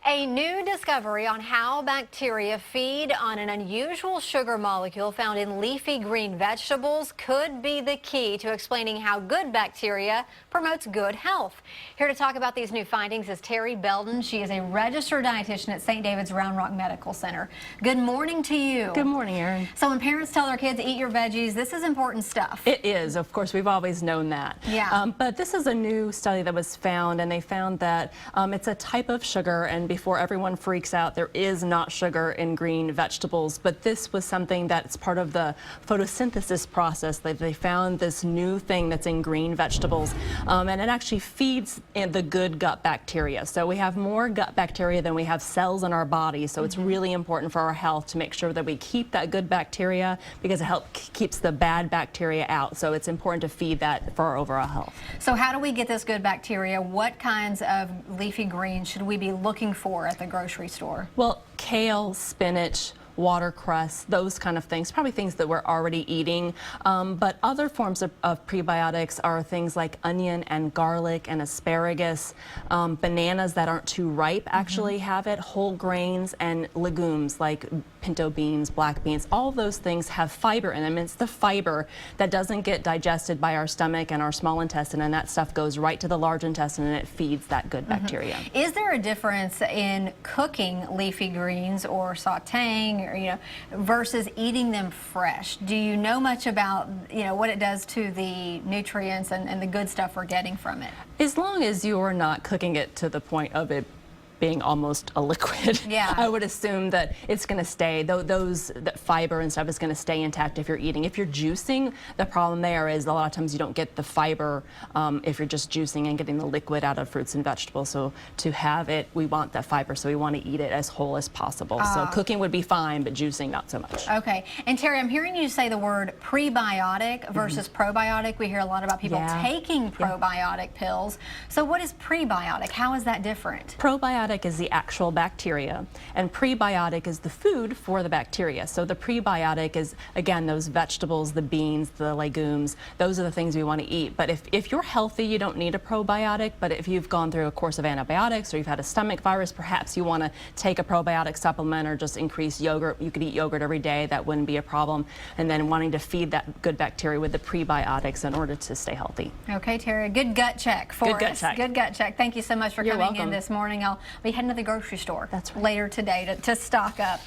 A new discovery on how bacteria feed on an unusual sugar molecule found in leafy green vegetables could be the key to explaining how good bacteria promotes good health. Here to talk about these new findings is Tarie Beldin. She is a registered dietitian at St. David's Round Rock Medical Center. Good morning to you. Good morning, Erin. So when parents tell their kids, eat your veggies, this is important stuff. It is. Of course, we've always known that. Yeah. But this is a new study that was found, and they found that it's a type of sugar, and before everyone freaks out, there is not sugar in green vegetables, but this was something that's part of the photosynthesis process. They found this new thing that's in green vegetables, and it actually feeds the good gut bacteria. So we have more gut bacteria than we have cells in our body, so it's really important for our health to make sure that we keep that good bacteria because it keeps the bad bacteria out. So it's important to feed that for our overall health. So how do we get this good bacteria? What kinds of leafy greens should we be looking for at the grocery store? Well, kale, spinach, watercress, those kind of things, probably things that we're already eating. But other forms of prebiotics are things like onion and garlic and asparagus. Bananas that aren't too ripe actually have it. Whole grains and legumes like pinto beans, black beans, all of those things have fiber in them. It's the fiber that doesn't get digested by our stomach and our small intestine, and that stuff goes right to the large intestine and it feeds that good bacteria. Is there a difference in cooking leafy greens or sauteing, or, versus eating them fresh? Do you know much about, what it does to the nutrients and the good stuff we're getting from it? As long as you're not cooking it to the point of it being almost a liquid, yeah, I would assume that it's going to stay, that fiber and stuff is going to stay intact if you're eating. If you're juicing, the problem there is a lot of times you don't get the fiber if you're just juicing and getting the liquid out of fruits and vegetables. So to have it, we want that fiber, so we want to eat it as whole as possible. So cooking would be fine, but juicing not so much. Okay. And Tarie, I'm hearing you say the word prebiotic versus probiotic. We hear a lot about people taking probiotic pills. So what is prebiotic? How is that different? Probiotic is the actual bacteria, and prebiotic is the food for the bacteria. So the prebiotic is, again, those vegetables, the beans, the legumes, those are the things we want to eat. But if you're healthy, you don't need a probiotic, but if you've gone through a course of antibiotics or you've had a stomach virus, perhaps you want to take a probiotic supplement or just increase yogurt. You could eat yogurt every day, that wouldn't be a problem. And then wanting to feed that good bacteria with the prebiotics in order to stay healthy. Okay, Tarie, good gut check for us. Good gut check. Good gut check. Thank you so much for You're coming welcome. in this morning. I'll be heading to the grocery store That's right. later today to stock up.